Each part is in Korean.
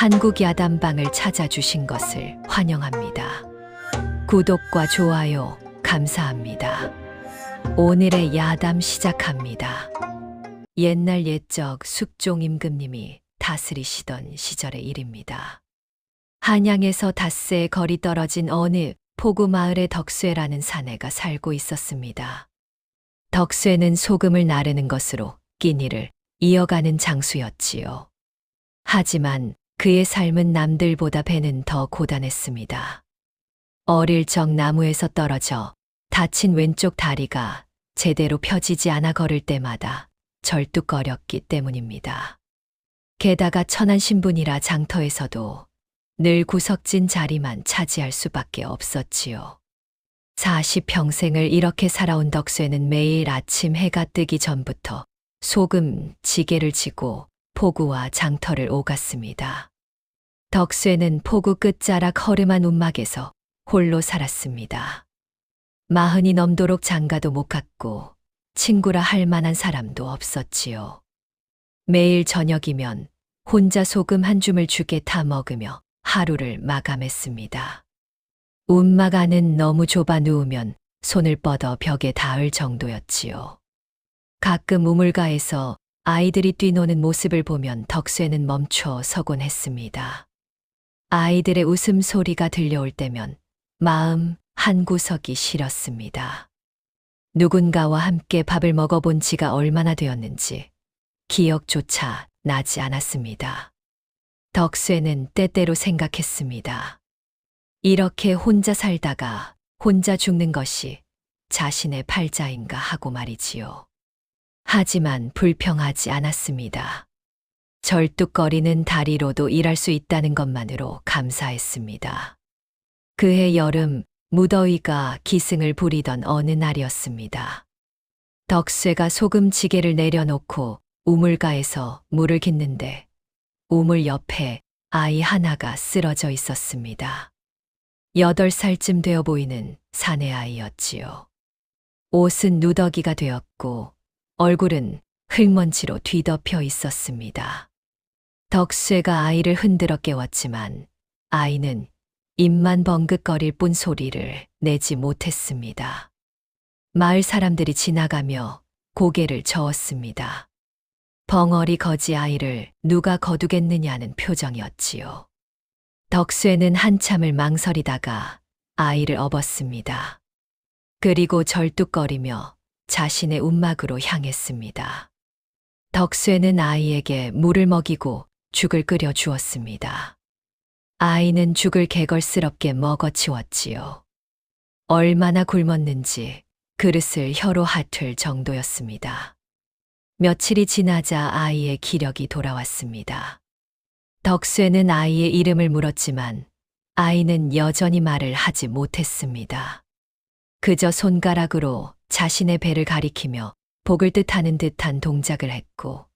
한국 야담방을 찾아주신 것을 환영합니다. 구독과 좋아요 감사합니다. 오늘의 야담 시작합니다. 옛날 옛적 숙종 임금님이 다스리시던 시절의 일입니다. 한양에서 닷새 거리 떨어진 어느 포구 마을에 덕쇠라는 사내가 살고 있었습니다. 덕쇠는 소금을 나르는 것으로 끼니를 이어가는 장수였지요. 하지만 그의 삶은 남들보다 배는 더 고단했습니다. 어릴 적 나무에서 떨어져 다친 왼쪽 다리가 제대로 펴지지 않아 걸을 때마다 절뚝거렸기 때문입니다. 게다가 천한 신분이라 장터에서도 늘 구석진 자리만 차지할 수밖에 없었지요. 40평생을 이렇게 살아온 덕쇠는 매일 아침 해가 뜨기 전부터 소금 지게를 지고 포구와 장터를 오갔습니다. 덕쇠는 포구 끝자락 허름한 움막에서 홀로 살았습니다. 40이 넘도록 장가도 못 갔고 친구라 할 만한 사람도 없었지요. 매일 저녁이면 혼자 소금 한 줌을 죽에 타 먹으며 하루를 마감했습니다. 움막 안은 너무 좁아 누우면 손을 뻗어 벽에 닿을 정도였지요. 가끔 우물가에서 아이들이 뛰노는 모습을 보면 덕쇠는 멈춰 서곤 했습니다. 아이들의 웃음소리가 들려올 때면 마음 한구석이 시렸습니다. 누군가와 함께 밥을 먹어본 지가 얼마나 되었는지 기억조차 나지 않았습니다. 덕쇠는 때때로 생각했습니다. 이렇게 혼자 살다가 혼자 죽는 것이 자신의 팔자인가 하고 말이지요. 하지만 불평하지 않았습니다. 절뚝거리는 다리로도 일할 수 있다는 것만으로 감사했습니다. 그해 여름 무더위가 기승을 부리던 어느 날이었습니다. 덕쇠가 소금지게를 내려놓고 우물가에서 물을 깃는데 우물 옆에 아이 하나가 쓰러져 있었습니다. 8살쯤 되어 보이는 사내 아이였지요. 옷은 누더기가 되었고 얼굴은 흙먼지로 뒤덮여 있었습니다. 덕쇠가 아이를 흔들어 깨웠지만 아이는 입만 벙긋거릴 뿐 소리를 내지 못했습니다. 마을 사람들이 지나가며 고개를 저었습니다. 벙어리 거지 아이를 누가 거두겠느냐는 표정이었지요. 덕쇠는 한참을 망설이다가 아이를 업었습니다. 그리고 절뚝거리며 자신의 움막으로 향했습니다. 덕쇠는 아이에게 물을 먹이고 죽을 끓여 주었습니다. 아이는 죽을 개걸스럽게 먹어치웠지요. 얼마나 굶었는지 그릇을 혀로 핥을 정도였습니다. 며칠이 지나자 아이의 기력이 돌아왔습니다. 덕쇠는 아이의 이름을 물었지만 아이는 여전히 말을 하지 못했습니다. 그저 손가락으로 자신의 배를 가리키며 복을 뜻하는 듯한 동작을 했고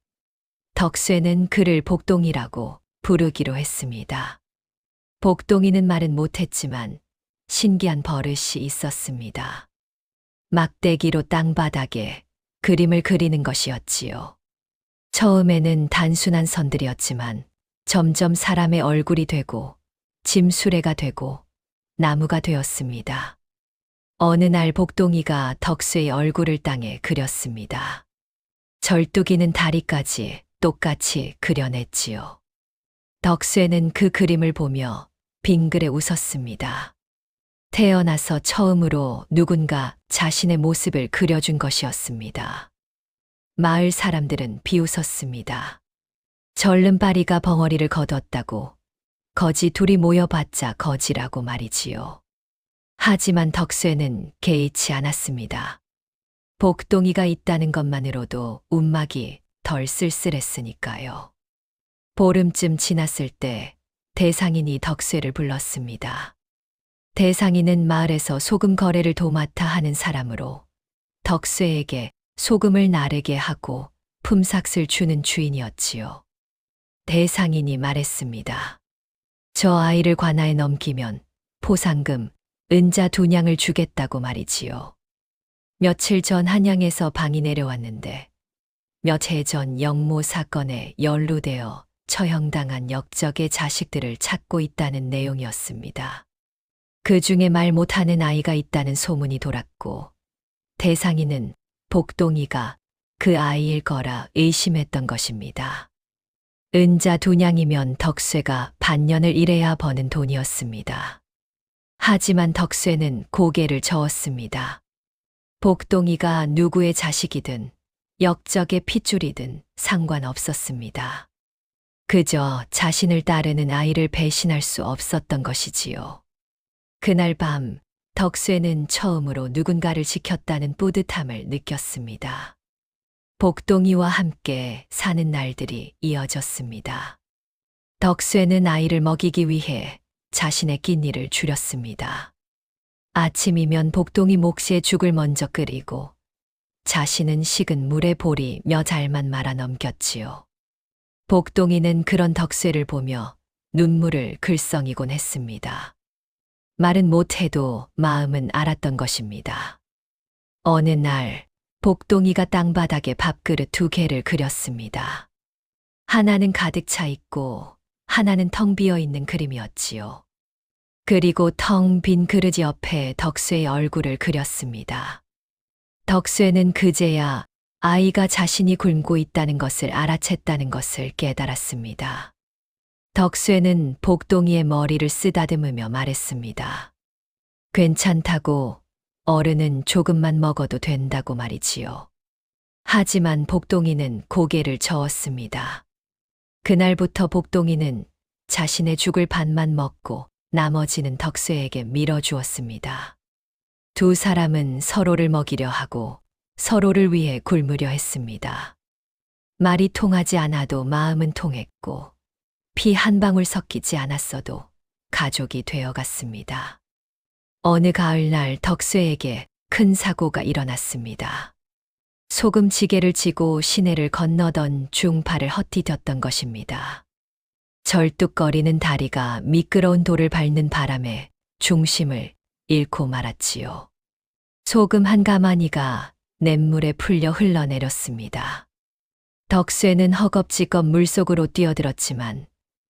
덕쇠는 그를 복동이라고 부르기로 했습니다. 복동이는 말은 못했지만 신기한 버릇이 있었습니다. 막대기로 땅바닥에 그림을 그리는 것이었지요. 처음에는 단순한 선들이었지만 점점 사람의 얼굴이 되고 짐수레가 되고 나무가 되었습니다. 어느 날 복동이가 덕쇠의 얼굴을 땅에 그렸습니다. 절뚝이는 다리까지 똑같이 그려냈지요. 덕쇠는 그 그림을 보며 빙그레 웃었습니다. 태어나서 처음으로 누군가 자신의 모습을 그려준 것이었습니다. 마을 사람들은 비웃었습니다. 절름바리가 벙어리를 거뒀다고 거지 둘이 모여봤자 거지라고 말이지요. 하지만 덕쇠는 개의치 않았습니다. 복동이가 있다는 것만으로도 움막이 덜 쓸쓸했으니까요. 보름쯤 지났을 때 대상인이 덕쇠를 불렀습니다. 대상인은 마을에서 소금 거래를 도맡아 하는 사람으로 덕쇠에게 소금을 나르게 하고 품삯을 주는 주인이었지요. 대상인이 말했습니다. 저 아이를 관아에 넘기면 포상금, 은자 2냥을 주겠다고 말이지요. 며칠 전 한양에서 방이 내려왔는데 몇 해 전 영모 사건에 연루되어 처형당한 역적의 자식들을 찾고 있다는 내용이었습니다. 그 중에 말 못하는 아이가 있다는 소문이 돌았고, 대상인은 복동이가 그 아이일 거라 의심했던 것입니다. 은자 2냥이면 덕쇠가 반년을 일해야 버는 돈이었습니다. 하지만 덕쇠는 고개를 저었습니다. 복동이가 누구의 자식이든 역적의 핏줄이든 상관없었습니다. 그저 자신을 따르는 아이를 배신할 수 없었던 것이지요. 그날 밤 덕쇠는 처음으로 누군가를 지켰다는 뿌듯함을 느꼈습니다. 복동이와 함께 사는 날들이 이어졌습니다. 덕쇠는 아이를 먹이기 위해 자신의 끼니를 줄였습니다. 아침이면 복동이 몫의 죽을 먼저 끓이고 자신은 식은 물에 보리 몇 알만 말아 넘겼지요. 복동이는 그런 덕쇠를 보며 눈물을 글썽이곤 했습니다. 말은 못해도 마음은 알았던 것입니다. 어느 날 복동이가 땅바닥에 밥그릇 2개를 그렸습니다. 하나는 가득 차 있고 하나는 텅 비어 있는 그림이었지요. 그리고 텅 빈 그릇 옆에 덕쇠의 얼굴을 그렸습니다. 덕쇠는 그제야 아이가 자신이 굶고 있다는 것을 알아챘다는 것을 깨달았습니다. 덕쇠는 복동이의 머리를 쓰다듬으며 말했습니다. 괜찮다고, 어른은 조금만 먹어도 된다고 말이지요. 하지만 복동이는 고개를 저었습니다. 그날부터 복동이는 자신의 죽을 반만 먹고 나머지는 덕쇠에게 밀어주었습니다. 2 사람은 서로를 먹이려 하고 서로를 위해 굶으려 했습니다. 말이 통하지 않아도 마음은 통했고 피 한 방울 섞이지 않았어도 가족이 되어갔습니다. 어느 가을날 덕쇠에게 큰 사고가 일어났습니다. 소금지게를 지고 시내를 건너던 중파를 헛디뎠던 것입니다. 절뚝거리는 다리가 미끄러운 돌을 밟는 바람에 중심을 잃고 말았지요. 소금 한 가마니가 냇물에 풀려 흘러내렸습니다. 덕쇠는 허겁지겁 물속으로 뛰어들었지만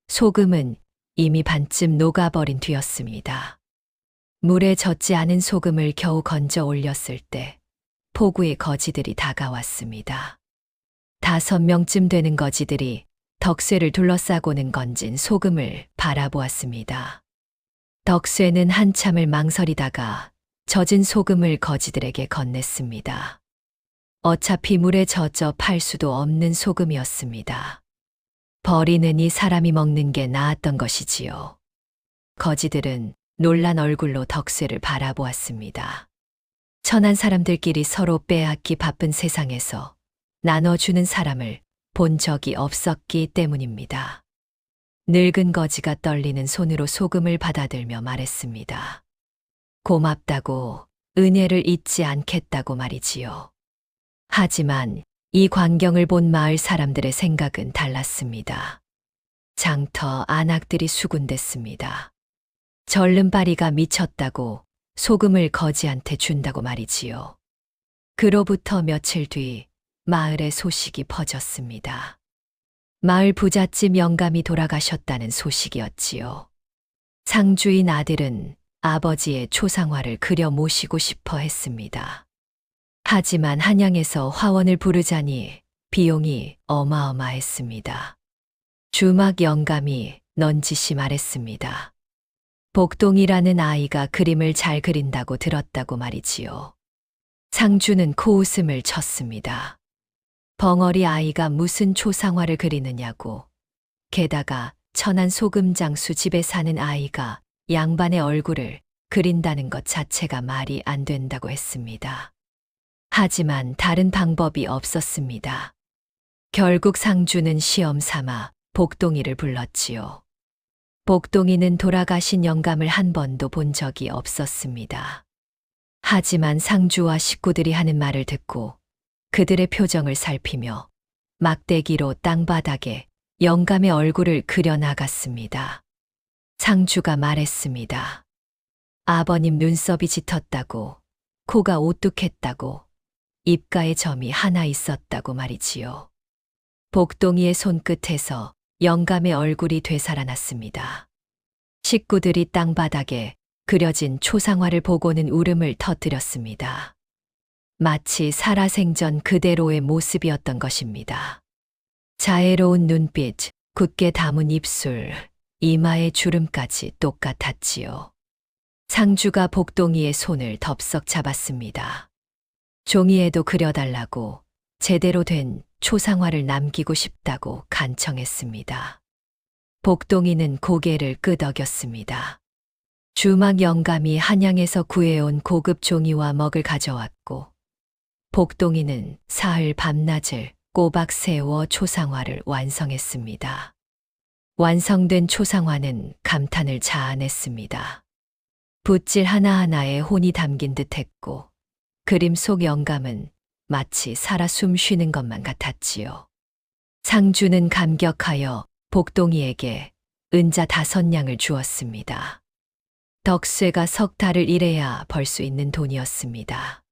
소금은 이미 반쯤 녹아버린 뒤였습니다. 물에 젖지 않은 소금을 겨우 건져 올렸을 때 포구의 거지들이 다가왔습니다. 5명쯤 되는 거지들이 덕쇠를 둘러싸고는 건진 소금을 바라보았습니다. 덕쇠는 한참을 망설이다가 젖은 소금을 거지들에게 건넸습니다. 어차피 물에 젖어 팔 수도 없는 소금이었습니다. 버리느니 사람이 먹는 게 나았던 것이지요. 거지들은 놀란 얼굴로 덕쇠를 바라보았습니다. 천한 사람들끼리 서로 빼앗기 바쁜 세상에서 나눠주는 사람을 본 적이 없었기 때문입니다. 늙은 거지가 떨리는 손으로 소금을 받아들며 말했습니다. 고맙다고, 은혜를 잊지 않겠다고 말이지요. 하지만 이 광경을 본 마을 사람들의 생각은 달랐습니다. 장터 안악들이 수군댔습니다. 절름발이가 미쳤다고 소금을 거지한테 준다고 말이지요. 그로부터 며칠 뒤 마을에 소식이 퍼졌습니다. 마을 부잣집 영감이 돌아가셨다는 소식이었지요. 상주인 아들은 아버지의 초상화를 그려 모시고 싶어 했습니다. 하지만 한양에서 화원을 부르자니 비용이 어마어마했습니다. 주막 영감이 넌지시 말했습니다. 복동이라는 아이가 그림을 잘 그린다고 들었다고 말이지요. 상주는 코웃음을 쳤습니다. 벙어리 아이가 무슨 초상화를 그리느냐고. 게다가 천안 소금장수 집에 사는 아이가 양반의 얼굴을 그린다는 것 자체가 말이 안 된다고 했습니다. 하지만 다른 방법이 없었습니다. 결국 상주는 시험 삼아 복동이를 불렀지요. 복동이는 돌아가신 영감을 한 번도 본 적이 없었습니다. 하지만 상주와 식구들이 하는 말을 듣고 그들의 표정을 살피며 막대기로 땅바닥에 영감의 얼굴을 그려나갔습니다. 상주가 말했습니다. 아버님 눈썹이 짙었다고, 코가 오뚝했다고, 입가에 점이 하나 있었다고 말이지요. 복동이의 손끝에서 영감의 얼굴이 되살아났습니다. 식구들이 땅바닥에 그려진 초상화를 보고는 울음을 터뜨렸습니다. 마치 살아생전 그대로의 모습이었던 것입니다. 자애로운 눈빛, 굳게 담은 입술, 이마의 주름까지 똑같았지요. 상주가 복동이의 손을 덥석 잡았습니다. 종이에도 그려달라고 제대로 된 초상화를 남기고 싶다고 간청했습니다. 복동이는 고개를 끄덕였습니다. 주막 영감이 한양에서 구해온 고급 종이와 먹을 가져왔고, 복동이는 사흘 밤낮을 꼬박 세워 초상화를 완성했습니다. 완성된 초상화는 감탄을 자아냈습니다. 붓질 하나하나에 혼이 담긴 듯했고, 그림 속 영감은 마치 살아 숨 쉬는 것만 같았지요. 상주는 감격하여 복동이에게 은자 5냥을 주었습니다. 덕쇠가 석 달을 일해야 벌 수 있는 돈이었습니다.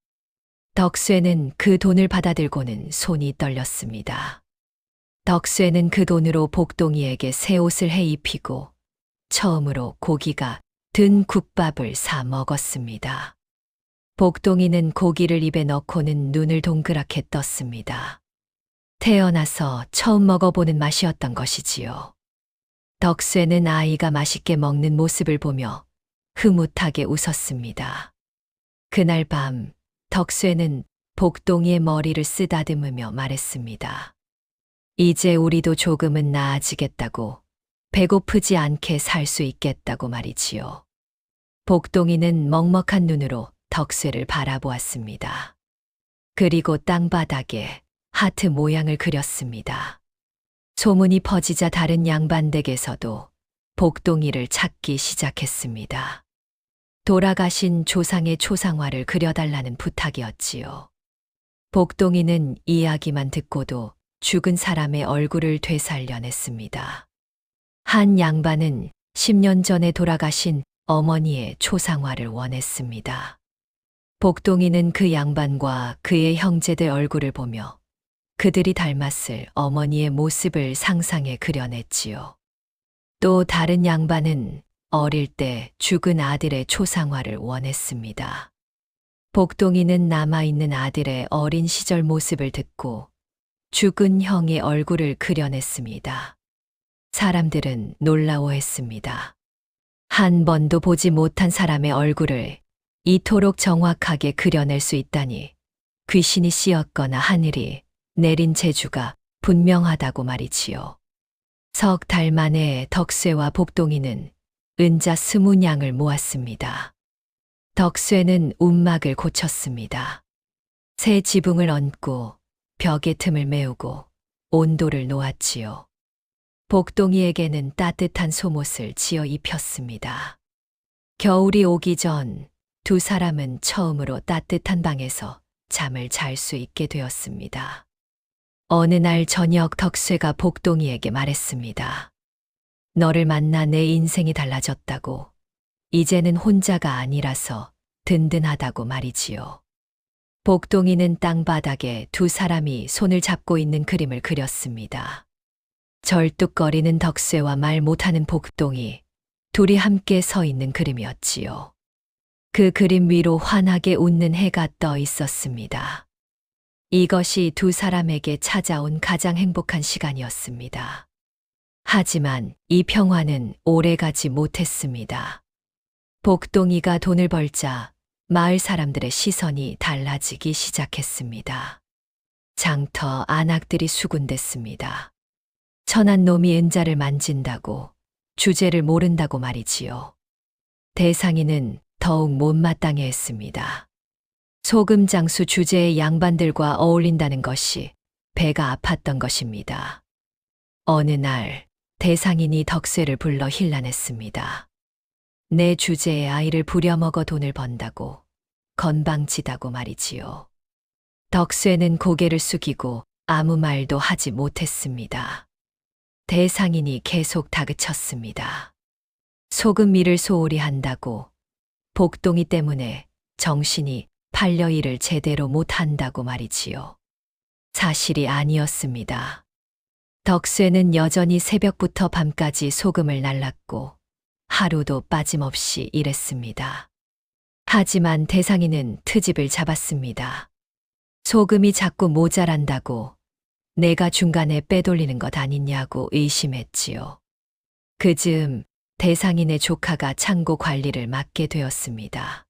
덕쇠는 그 돈을 받아들고는 손이 떨렸습니다. 덕쇠는 그 돈으로 복동이에게 새 옷을 해 입히고 처음으로 고기가 든 국밥을 사 먹었습니다. 복동이는 고기를 입에 넣고는 눈을 동그랗게 떴습니다. 태어나서 처음 먹어보는 맛이었던 것이지요. 덕쇠는 아이가 맛있게 먹는 모습을 보며 흐뭇하게 웃었습니다. 그날 밤 덕쇠는 복동이의 머리를 쓰다듬으며 말했습니다. 이제 우리도 조금은 나아지겠다고, 배고프지 않게 살 수 있겠다고 말이지요. 복동이는 먹먹한 눈으로 덕쇠를 바라보았습니다. 그리고 땅바닥에 하트 모양을 그렸습니다. 소문이 퍼지자 다른 양반댁에서도 복동이를 찾기 시작했습니다. 돌아가신 조상의 초상화를 그려달라는 부탁이었지요. 복동이는 이야기만 듣고도 죽은 사람의 얼굴을 되살려냈습니다. 한 양반은 10년 전에 돌아가신 어머니의 초상화를 원했습니다. 복동이는 그 양반과 그의 형제들 얼굴을 보며 그들이 닮았을 어머니의 모습을 상상해 그려냈지요. 또 다른 양반은 어릴 때 죽은 아들의 초상화를 원했습니다. 복동이는 남아있는 아들의 어린 시절 모습을 듣고 죽은 형의 얼굴을 그려냈습니다. 사람들은 놀라워했습니다. 한 번도 보지 못한 사람의 얼굴을 이토록 정확하게 그려낼 수 있다니 귀신이 씌었거나 하늘이 내린 재주가 분명하다고 말이지요. 석 달 만에 덕쇠와 복동이는 은자 20냥을 모았습니다. 덕쇠는 움막을 고쳤습니다. 새 지붕을 얹고 벽의 틈을 메우고 온도를 놓았지요. 복동이에게는 따뜻한 속옷을 지어 입혔습니다. 겨울이 오기 전 두 사람은 처음으로 따뜻한 방에서 잠을 잘 수 있게 되었습니다. 어느 날 저녁 덕쇠가 복동이에게 말했습니다. 너를 만나 내 인생이 달라졌다고. 이제는 혼자가 아니라서 든든하다고 말이지요. 복동이는 땅바닥에 두 사람이 손을 잡고 있는 그림을 그렸습니다. 절뚝거리는 덕쇠와 말 못하는 복동이 둘이 함께 서 있는 그림이었지요. 그 그림 위로 환하게 웃는 해가 떠 있었습니다. 이것이 두 사람에게 찾아온 가장 행복한 시간이었습니다. 하지만 이 평화는 오래가지 못했습니다. 복동이가 돈을 벌자 마을 사람들의 시선이 달라지기 시작했습니다. 장터 안악들이 수군댔습니다. 천한 놈이 은자를 만진다고, 주제를 모른다고 말이지요. 대상이는 더욱 못마땅해 했습니다. 소금장수 주제의 양반들과 어울린다는 것이 배가 아팠던 것입니다. 어느 날 대상인이 덕쇠를 불러 힐난했습니다. 내 주제의 아이를 부려먹어 돈을 번다고, 건방지다고 말이지요. 덕쇠는 고개를 숙이고 아무 말도 하지 못했습니다. 대상인이 계속 다그쳤습니다. 소금 일을 소홀히 한다고, 복동이 때문에 정신이 팔려 일을 제대로 못한다고 말이지요. 사실이 아니었습니다. 덕쇠는 여전히 새벽부터 밤까지 소금을 날랐고 하루도 빠짐없이 일했습니다. 하지만 대상이는 트집을 잡았습니다. 소금이 자꾸 모자란다고 내가 중간에 빼돌리는 것 아니냐고 의심했지요. 그 즈음 대상인의 조카가 창고 관리를 맡게 되었습니다.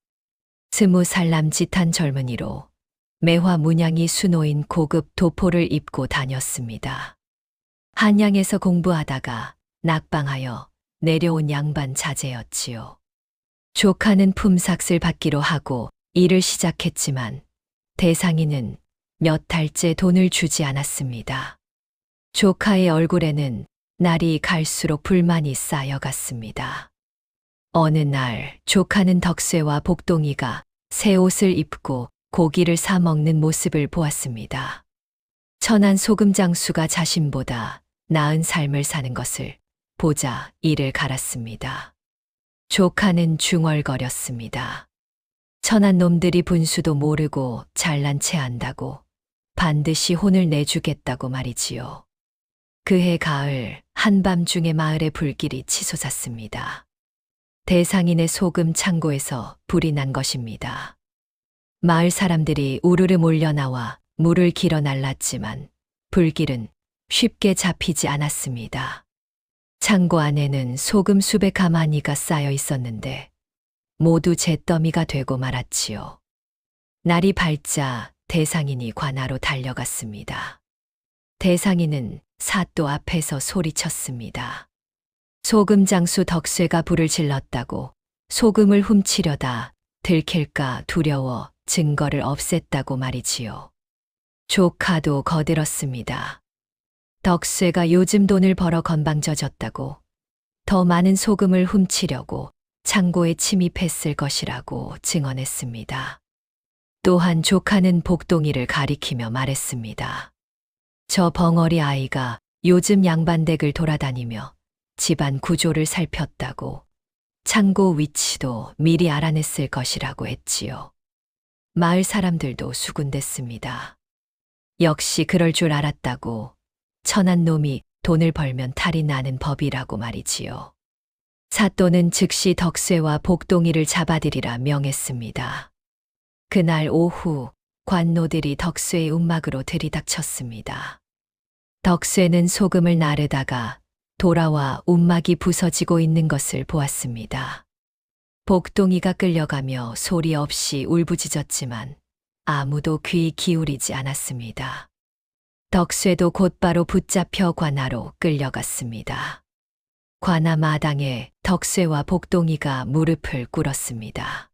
20살 남짓한 젊은이로 매화 문양이 수놓인 고급 도포를 입고 다녔습니다. 한양에서 공부하다가 낙방하여 내려온 양반 자제였지요. 조카는 품삯을 받기로 하고 일을 시작했지만 대상이는 몇 달째 돈을 주지 않았습니다. 조카의 얼굴에는 날이 갈수록 불만이 쌓여갔습니다. 어느 날 조카는 덕쇠와 복동이가 새 옷을 입고 고기를 사 먹는 모습을 보았습니다. 천한 소금 장수가 자신보다 나은 삶을 사는 것을 보자 이를 갈았습니다. 조카는 중얼거렸습니다. 천한 놈들이 분수도 모르고 잘난 체 한다고 반드시 혼을 내주겠다고 말이지요. 그해 가을 한밤중에 마을에 불길이 치솟았습니다. 대상인의 소금 창고에서 불이 난 것입니다. 마을 사람들이 우르르 몰려나와 물을 길어 날랐지만 불길은 쉽게 잡히지 않았습니다. 창고 안에는 소금 수백 가마니가 쌓여 있었는데 모두 잿더미가 되고 말았지요. 날이 밝자 대상인이 관하로 달려갔습니다. 대상인은 사또 앞에서 소리쳤습니다. 소금 장수 덕쇠가 불을 질렀다고 소금을 훔치려다 들킬까 두려워 증거를 없앴다고 말이지요. 조카도 거들었습니다. 덕쇠가 요즘 돈을 벌어 건방져졌다고 더 많은 소금을 훔치려고 창고에 침입했을 것이라고 증언했습니다. 또한 조카는 복동이를 가리키며 말했습니다. 저 벙어리 아이가 요즘 양반댁을 돌아다니며 집안 구조를 살폈다고 창고 위치도 미리 알아냈을 것이라고 했지요. 마을 사람들도 수군댔습니다. 역시 그럴 줄 알았다고 천한 놈이 돈을 벌면 탈이 나는 법이라고 말이지요. 사또는 즉시 덕쇠와 복동이를 잡아들이라 명했습니다. 그날 오후 관노들이 덕쇠의 움막으로 들이닥쳤습니다. 덕쇠는 소금을 나르다가 돌아와 움막이 부서지고 있는 것을 보았습니다. 복동이가 끌려가며 소리 없이 울부짖었지만 아무도 귀 기울이지 않았습니다. 덕쇠도 곧바로 붙잡혀 관아로 끌려갔습니다. 관아 마당에 덕쇠와 복동이가 무릎을 꿇었습니다.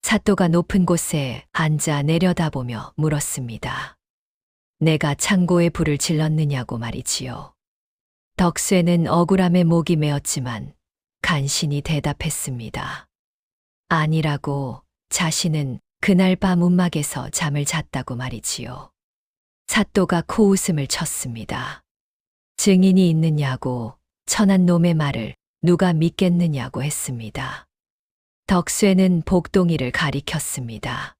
사또가 높은 곳에 앉아 내려다보며 물었습니다. 내가 창고에 불을 질렀느냐고 말이지요. 덕쇠는 억울함에 목이 메었지만 간신히 대답했습니다. 아니라고 자신은 그날 밤 움막에서 잠을 잤다고 말이지요. 사또가 코웃음을 쳤습니다. 증인이 있느냐고 천한 놈의 말을 누가 믿겠느냐고 했습니다. 덕쇠는 복동이를 가리켰습니다.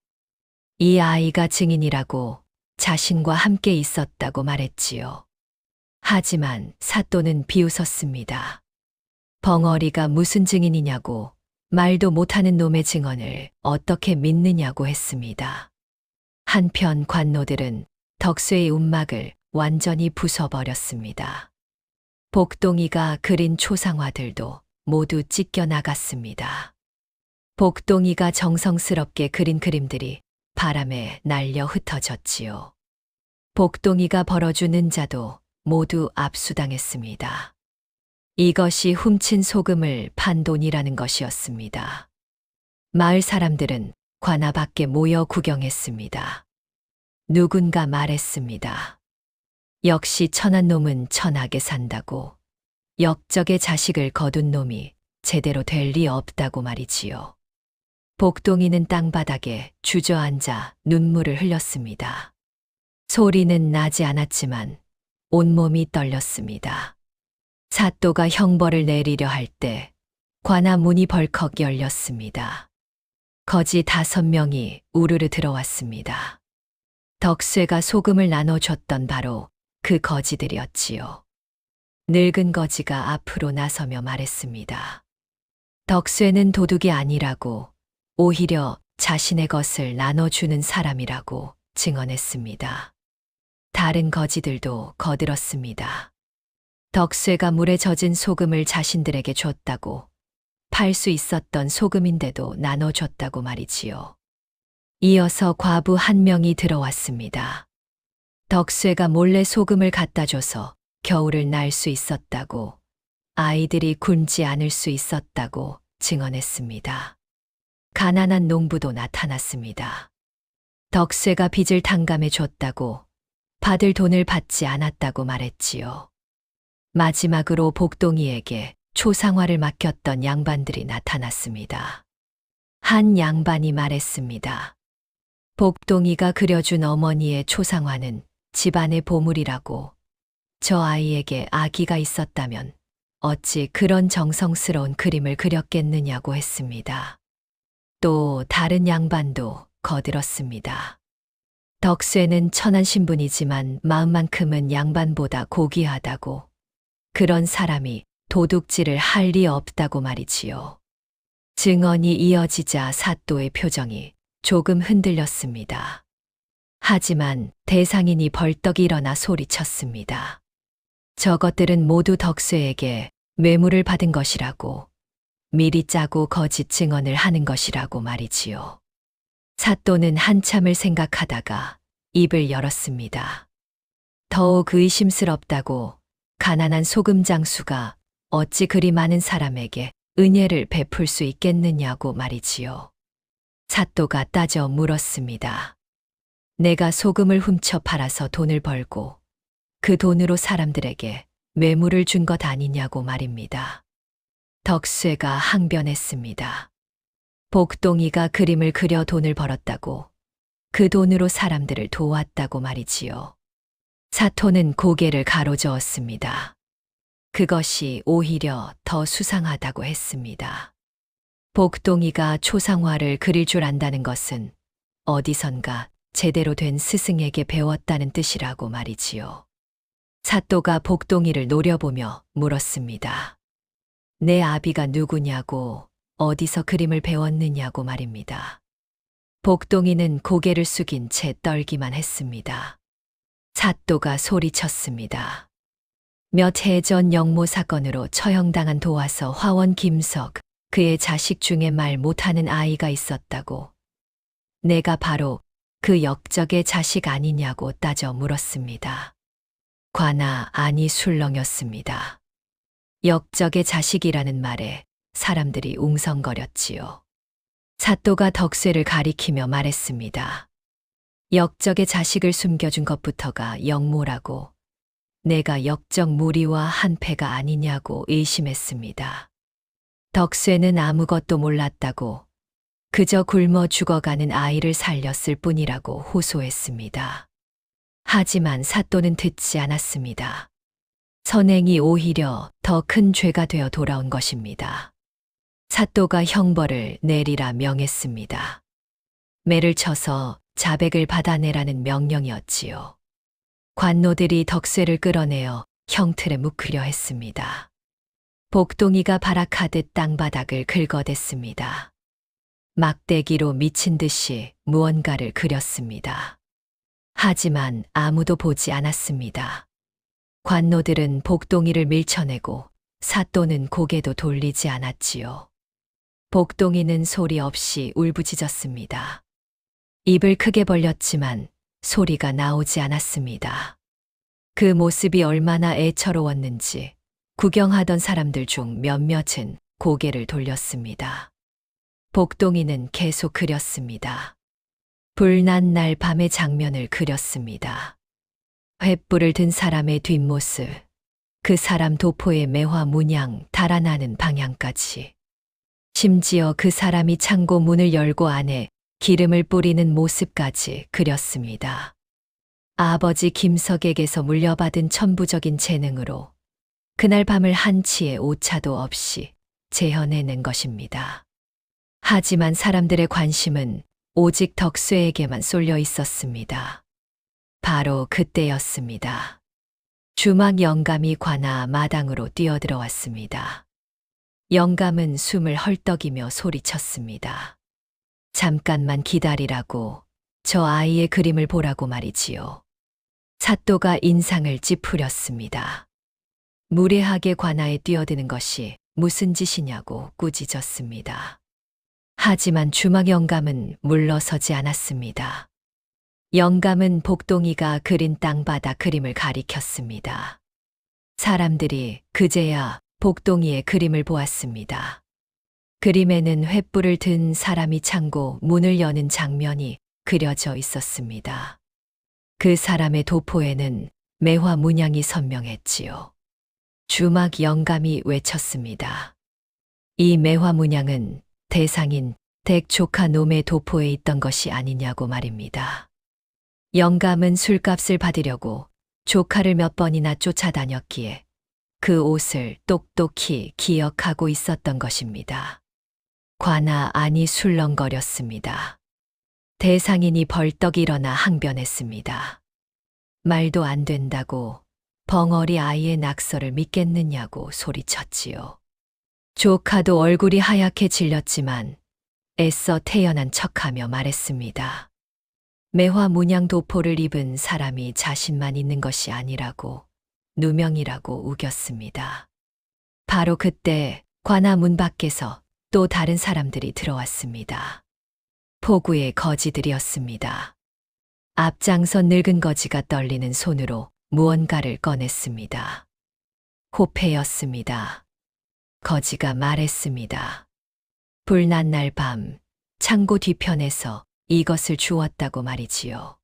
이 아이가 증인이라고 자신과 함께 있었다고 말했지요. 하지만 사또는 비웃었습니다. 벙어리가 무슨 증인이냐고 말도 못하는 놈의 증언을 어떻게 믿느냐고 했습니다. 한편 관노들은 덕쇠의 움막을 완전히 부숴버렸습니다. 복동이가 그린 초상화들도 모두 찢겨 나갔습니다. 복동이가 정성스럽게 그린 그림들이 바람에 날려 흩어졌지요. 복동이가 벌어준 은자도 모두 압수당했습니다. 이것이 훔친 소금을 판 돈이라는 것이었습니다. 마을 사람들은 관아 밖에 모여 구경했습니다. 누군가 말했습니다. 역시 천한 놈은 천하게 산다고 역적의 자식을 거둔 놈이 제대로 될 리 없다고 말이지요. 복동이는 땅바닥에 주저앉아 눈물을 흘렸습니다. 소리는 나지 않았지만 온몸이 떨렸습니다. 사또가 형벌을 내리려 할 때 관아 문이 벌컥 열렸습니다. 거지 5명이 우르르 들어왔습니다. 덕쇠가 소금을 나눠줬던 바로 그 거지들이었지요. 늙은 거지가 앞으로 나서며 말했습니다. 덕수에는 도둑이 아니라고, 오히려 자신의 것을 나눠주는 사람이라고 증언했습니다. 다른 거지들도 거들었습니다. 덕수가 물에 젖은 소금을 자신들에게 줬다고, 팔 수 있었던 소금인데도 나눠줬다고 말이지요. 이어서 과부 한 명이 들어왔습니다. 덕수가 몰래 소금을 갖다 줘서 겨울을 날 수 있었다고, 아이들이 굶지 않을 수 있었다고 증언했습니다. 가난한 농부도 나타났습니다. 덕수가 빚을 탕감해 줬다고, 받을 돈을 받지 않았다고 말했지요. 마지막으로 복동이에게 초상화를 맡겼던 양반들이 나타났습니다. 한 양반이 말했습니다. 복동이가 그려준 어머니의 초상화는 집안의 보물이라고, 저 아이에게 아기가 있었다면 어찌 그런 정성스러운 그림을 그렸겠느냐고 했습니다. 또 다른 양반도 거들었습니다. 덕수에는 천한 신분이지만 마음만큼은 양반보다 고귀하다고, 그런 사람이 도둑질을 할 리 없다고 말이지요. 증언이 이어지자 사또의 표정이 조금 흔들렸습니다. 하지만 대상인이 벌떡 일어나 소리쳤습니다. 저것들은 모두 덕수에게 뇌물을 받은 것이라고, 미리 짜고 거짓 증언을 하는 것이라고 말이지요. 사또는 한참을 생각하다가 입을 열었습니다. 더욱 의심스럽다고, 가난한 소금 장수가 어찌 그리 많은 사람에게 은혜를 베풀 수 있겠느냐고 말이지요. 사또가 따져 물었습니다. 내가 소금을 훔쳐 팔아서 돈을 벌고 그 돈으로 사람들에게 뇌물을 준 것 아니냐고 말입니다. 덕수가 항변했습니다. 복동이가 그림을 그려 돈을 벌었다고, 그 돈으로 사람들을 도왔다고 말이지요. 사토는 고개를 가로저었습니다. 그것이 오히려 더 수상하다고 했습니다. 복동이가 초상화를 그릴 줄 안다는 것은 어디선가 제대로 된 스승에게 배웠다는 뜻이라고 말이지요. 사또가 복동이를 노려보며 물었습니다. 내 아비가 누구냐고, 어디서 그림을 배웠느냐고 말입니다. 복동이는 고개를 숙인 채 떨기만 했습니다. 사또가 소리쳤습니다. 몇 해 전 영모 사건으로 처형당한 도화서 화원 김석, 그의 자식 중에 말 못하는 아이가 있었다고, 내가 바로 그 역적의 자식 아니냐고 따져 물었습니다. 과나 아니 술렁였습니다. 역적의 자식이라는 말에 사람들이 웅성거렸지요. 사또가 덕쇠를 가리키며 말했습니다. 역적의 자식을 숨겨준 것부터가 역모라고, 내가 역적 무리와 한패가 아니냐고 의심했습니다. 덕쇠는 아무것도 몰랐다고, 그저 굶어 죽어가는 아이를 살렸을 뿐이라고 호소했습니다. 하지만 사또는 듣지 않았습니다. 선행이 오히려 더 큰 죄가 되어 돌아온 것입니다. 사또가 형벌을 내리라 명했습니다. 매를 쳐서 자백을 받아내라는 명령이었지요. 관노들이 덕쇠를 끌어내어 형틀에 묵히려 했습니다. 복동이가 발악하듯 땅바닥을 긁어댔습니다. 막대기로 미친 듯이 무언가를 그렸습니다. 하지만 아무도 보지 않았습니다. 관노들은 복동이를 밀쳐내고 사또는 고개도 돌리지 않았지요. 복동이는 소리 없이 울부짖었습니다. 입을 크게 벌렸지만 소리가 나오지 않았습니다. 그 모습이 얼마나 애처로웠는지 구경하던 사람들 중 몇몇은 고개를 돌렸습니다. 복동이는 계속 그렸습니다. 불난 날 밤의 장면을 그렸습니다. 횃불을 든 사람의 뒷모습, 그 사람 도포의 매화 문양 달아나는 방향까지, 심지어 그 사람이 창고 문을 열고 안에 기름을 뿌리는 모습까지 그렸습니다. 아버지 김석에게서 물려받은 천부적인 재능으로 그날 밤을 한치의 오차도 없이 재현해낸 것입니다. 하지만 사람들의 관심은 오직 덕쇠에게만 쏠려 있었습니다. 바로 그때였습니다. 주막 영감이 관아 마당으로 뛰어들어왔습니다. 영감은 숨을 헐떡이며 소리쳤습니다. 잠깐만 기다리라고, 저 아이의 그림을 보라고 말이지요. 사또가 인상을 찌푸렸습니다. 무례하게 관아에 뛰어드는 것이 무슨 짓이냐고 꾸짖었습니다. 하지만 주막 영감은 물러서지 않았습니다. 영감은 복동이가 그린 땅바닥 그림을 가리켰습니다. 사람들이 그제야 복동이의 그림을 보았습니다. 그림에는 횃불을 든 사람이 창고 문을 여는 장면이 그려져 있었습니다. 그 사람의 도포에는 매화 문양이 선명했지요. 주막 영감이 외쳤습니다. 이 매화 문양은 대상인 댁 조카 놈의 도포에 있던 것이 아니냐고 말입니다. 영감은 술값을 받으려고 조카를 몇 번이나 쫓아다녔기에 그 옷을 똑똑히 기억하고 있었던 것입니다. 관아 안이 술렁거렸습니다. 대상인이 벌떡 일어나 항변했습니다. 말도 안 된다고 벙어리 아이의 낙서를 믿겠느냐고 소리쳤지요. 조카도 얼굴이 하얗게 질렸지만 애써 태연한 척하며 말했습니다. 매화 문양 도포를 입은 사람이 자신만 있는 것이 아니라고 누명이라고 우겼습니다. 바로 그때 관아 문 밖에서 또 다른 사람들이 들어왔습니다. 포구의 거지들이었습니다. 앞장선 늙은 거지가 떨리는 손으로 무언가를 꺼냈습니다. 호패였습니다. 거지가 말했습니다. 불난 날 밤 창고 뒤편에서 이것을 주웠다고 말이지요.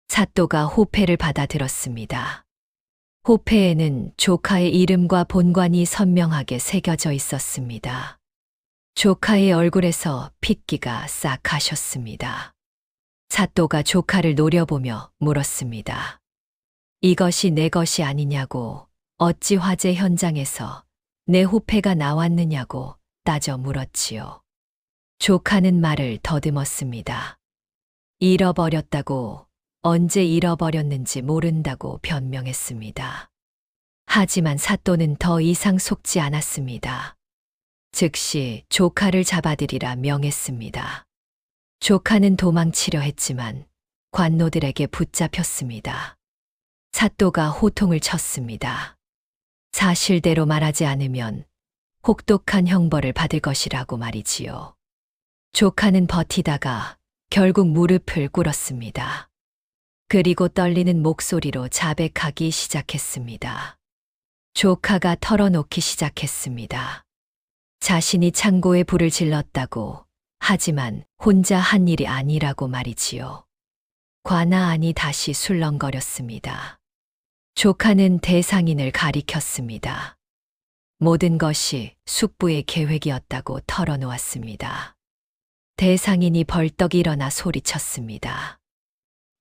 사또가 호패를 받아들었습니다. 호패에는 조카의 이름과 본관이 선명하게 새겨져 있었습니다. 조카의 얼굴에서 핏기가 싹 가셨습니다. 사또가 조카를 노려보며 물었습니다. 이것이 내 것이 아니냐고, 어찌 화재 현장에서 내 호패가 나왔느냐고 따져 물었지요. 조카는 말을 더듬었습니다. 잃어버렸다고, 언제 잃어버렸는지 모른다고 변명했습니다. 하지만 사또는 더 이상 속지 않았습니다. 즉시 조카를 잡아들이라 명했습니다. 조카는 도망치려 했지만 관노들에게 붙잡혔습니다. 사또가 호통을 쳤습니다. 사실대로 말하지 않으면 혹독한 형벌을 받을 것이라고 말이지요. 조카는 버티다가 결국 무릎을 꿇었습니다. 그리고 떨리는 목소리로 자백하기 시작했습니다. 조카가 털어놓기 시작했습니다. 자신이 창고에 불을 질렀다고, 하지만 혼자 한 일이 아니라고 말이지요. 관아 안이 다시 술렁거렸습니다. 조카는 대상인을 가리켰습니다. 모든 것이 숙부의 계획이었다고 털어놓았습니다. 대상인이 벌떡 일어나 소리쳤습니다.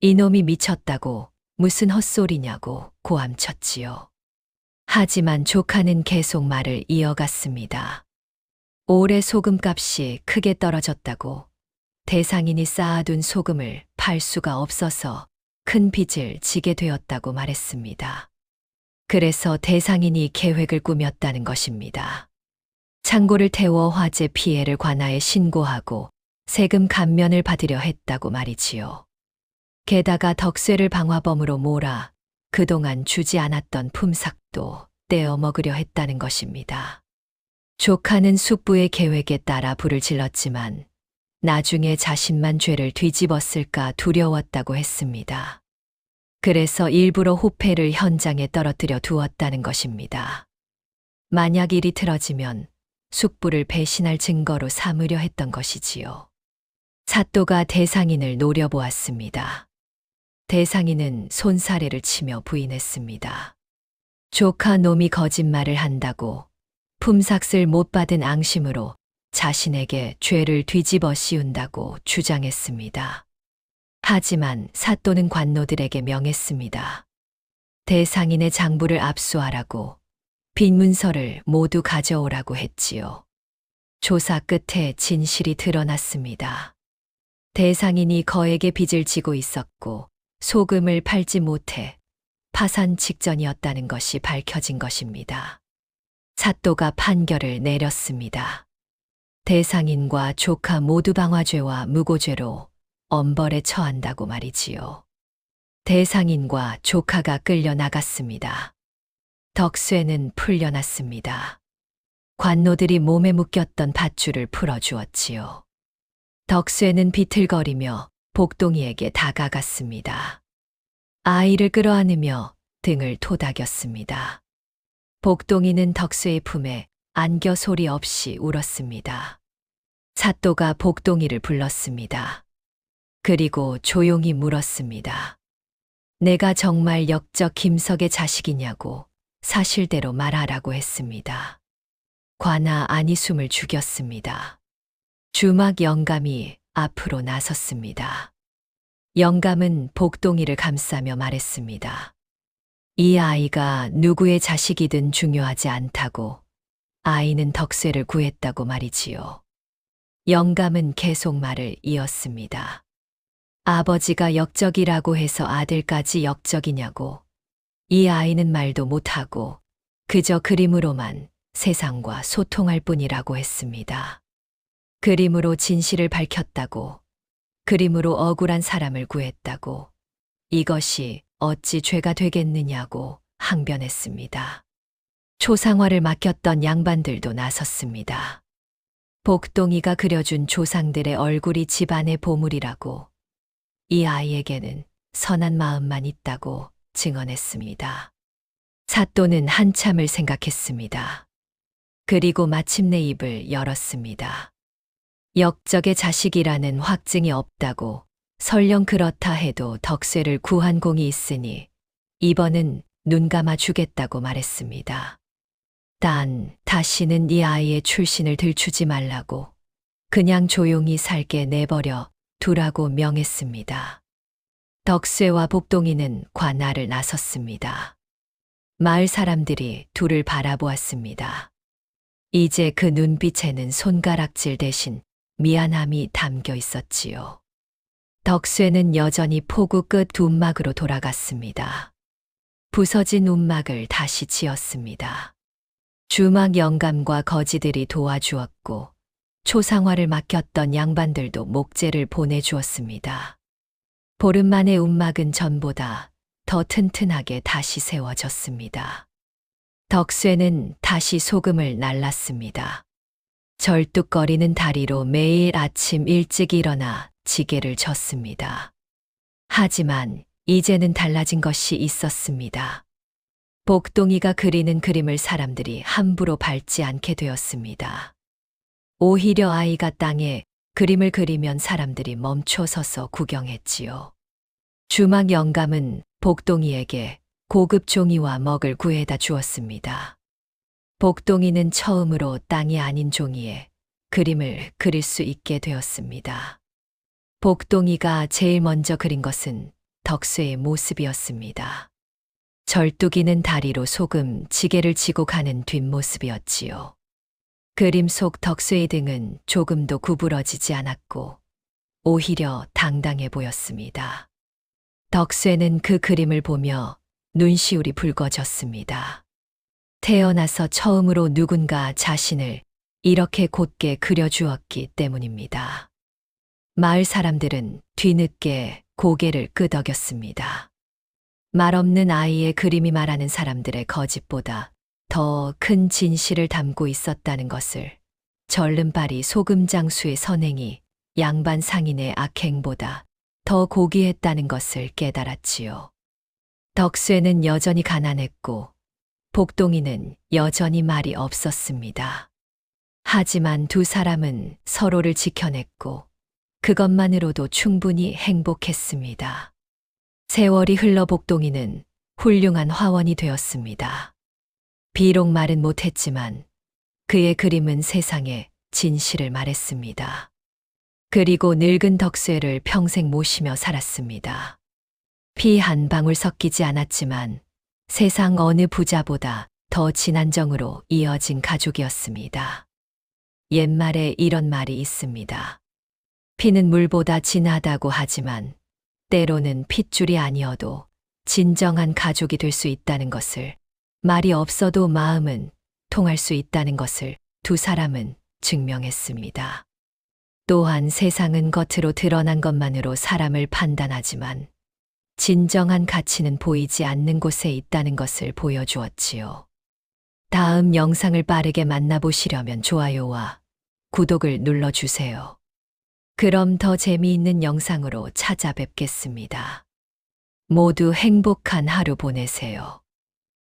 이놈이 미쳤다고, 무슨 헛소리냐고 고함쳤지요. 하지만 조카는 계속 말을 이어갔습니다. 올해 소금값이 크게 떨어졌다고, 대상인이 쌓아둔 소금을 팔 수가 없어서 큰 빚을 지게 되었다고 말했습니다. 그래서 대상인이 계획을 꾸몄다는 것입니다. 창고를 태워 화재 피해를 관아에 신고하고 세금 감면을 받으려 했다고 말이지요. 게다가 덕쇠를 방화범으로 몰아 그동안 주지 않았던 품삯도 떼어 먹으려 했다는 것입니다. 조카는 숙부의 계획에 따라 불을 질렀지만 나중에 자신만 죄를 뒤집었을까 두려웠다고 했습니다. 그래서 일부러 호패를 현장에 떨어뜨려 두었다는 것입니다. 만약 일이 틀어지면 숙부를 배신할 증거로 삼으려 했던 것이지요. 사또가 대상인을 노려보았습니다. 대상인은 손사래를 치며 부인했습니다. 조카 놈이 거짓말을 한다고 품삯을 못 받은 앙심으로 자신에게 죄를 뒤집어 씌운다고 주장했습니다. 하지만 사또는 관노들에게 명했습니다. 대상인의 장부를 압수하라고, 빈 문서를 모두 가져오라고 했지요. 조사 끝에 진실이 드러났습니다. 대상인이 거액의 빚을 지고 있었고 소금을 팔지 못해 파산 직전이었다는 것이 밝혀진 것입니다. 사또가 판결을 내렸습니다. 대상인과 조카 모두 방화죄와 무고죄로 엄벌에 처한다고 말이지요. 대상인과 조카가 끌려나갔습니다. 덕쇠는 풀려났습니다. 관노들이 몸에 묶였던 밧줄을 풀어주었지요. 덕쇠는 비틀거리며 복동이에게 다가갔습니다. 아이를 끌어안으며 등을 토닥였습니다. 복동이는 덕쇠의 품에 안겨 소리 없이 울었습니다. 사또가 복동이를 불렀습니다. 그리고 조용히 물었습니다. 내가 정말 역적 김석의 자식이냐고 사실대로 말하라고 했습니다. 관아 안이숨을 죽였습니다. 주막 영감이 앞으로 나섰습니다. 영감은 복동이를 감싸며 말했습니다. 이 아이가 누구의 자식이든 중요하지 않다고, 아이는 덕쇠를 구했다고 말이지요. 영감은 계속 말을 이었습니다. 아버지가 역적이라고 해서 아들까지 역적이냐고, 이 아이는 말도 못하고 그저 그림으로만 세상과 소통할 뿐이라고 했습니다. 그림으로 진실을 밝혔다고, 그림으로 억울한 사람을 구했다고, 이것이 어찌 죄가 되겠느냐고 항변했습니다. 초상화를 맡겼던 양반들도 나섰습니다. 복동이가 그려준 조상들의 얼굴이 집안의 보물이라고, 이 아이에게는 선한 마음만 있다고 증언했습니다. 사또는 한참을 생각했습니다. 그리고 마침내 입을 열었습니다. 역적의 자식이라는 확증이 없다고, 설령 그렇다 해도 덕쇠를 구한 공이 있으니 이번은 눈 감아 주겠다고 말했습니다. 단 다시는 이 아이의 출신을 들추지 말라고, 그냥 조용히 살게 내버려 두라고 명했습니다. 덕쇠와 복동이는 관아를 나섰습니다. 마을 사람들이 둘을 바라보았습니다. 이제 그 눈빛에는 손가락질 대신 미안함이 담겨 있었지요. 덕쇠는 여전히 포구 끝 움막으로 돌아갔습니다. 부서진 움막을 다시 지었습니다. 주막 영감과 거지들이 도와주었고, 초상화를 맡겼던 양반들도 목재를 보내주었습니다. 보름 만에 움막은 전보다 더 튼튼하게 다시 세워졌습니다. 덕쇠는 다시 소금을 날랐습니다. 절뚝거리는 다리로 매일 아침 일찍 일어나 지게를 졌습니다. 하지만 이제는 달라진 것이 있었습니다. 복동이가 그리는 그림을 사람들이 함부로 밟지 않게 되었습니다. 오히려 아이가 땅에 그림을 그리면 사람들이 멈춰서서 구경했지요. 주막 영감은 복동이에게 고급 종이와 먹을 구해다 주었습니다. 복동이는 처음으로 땅이 아닌 종이에 그림을 그릴 수 있게 되었습니다. 복동이가 제일 먼저 그린 것은 덕쇠의 모습이었습니다. 절뚝이는 다리로 소금 지게를 지고 가는 뒷모습이었지요. 그림 속 덕쇠의 등은 조금도 구부러지지 않았고 오히려 당당해 보였습니다. 덕쇠는 그 그림을 보며 눈시울이 붉어졌습니다. 태어나서 처음으로 누군가 자신을 이렇게 곧게 그려주었기 때문입니다. 마을 사람들은 뒤늦게 고개를 끄덕였습니다. 말없는 아이의 그림이 말하는 사람들의 거짓보다 더 큰 진실을 담고 있었다는 것을, 절름발이 소금장수의 선행이 양반 상인의 악행보다 더 고귀했다는 것을 깨달았지요. 덕쇠는 여전히 가난했고 복동이는 여전히 말이 없었습니다. 하지만 두 사람은 서로를 지켜냈고 그것만으로도 충분히 행복했습니다. 세월이 흘러 복동이는 훌륭한 화원이 되었습니다. 비록 말은 못했지만 그의 그림은 세상에 진실을 말했습니다. 그리고 늙은 덕쇠를 평생 모시며 살았습니다. 피 한 방울 섞이지 않았지만 세상 어느 부자보다 더 진한 정으로 이어진 가족이었습니다. 옛말에 이런 말이 있습니다. 피는 물보다 진하다고 하지만 때로는 핏줄이 아니어도 진정한 가족이 될 수 있다는 것을, 말이 없어도 마음은 통할 수 있다는 것을 두 사람은 증명했습니다. 또한 세상은 겉으로 드러난 것만으로 사람을 판단하지만 진정한 가치는 보이지 않는 곳에 있다는 것을 보여주었지요. 다음 영상을 빠르게 만나보시려면 좋아요와 구독을 눌러주세요. 그럼 더 재미있는 영상으로 찾아뵙겠습니다. 모두 행복한 하루 보내세요.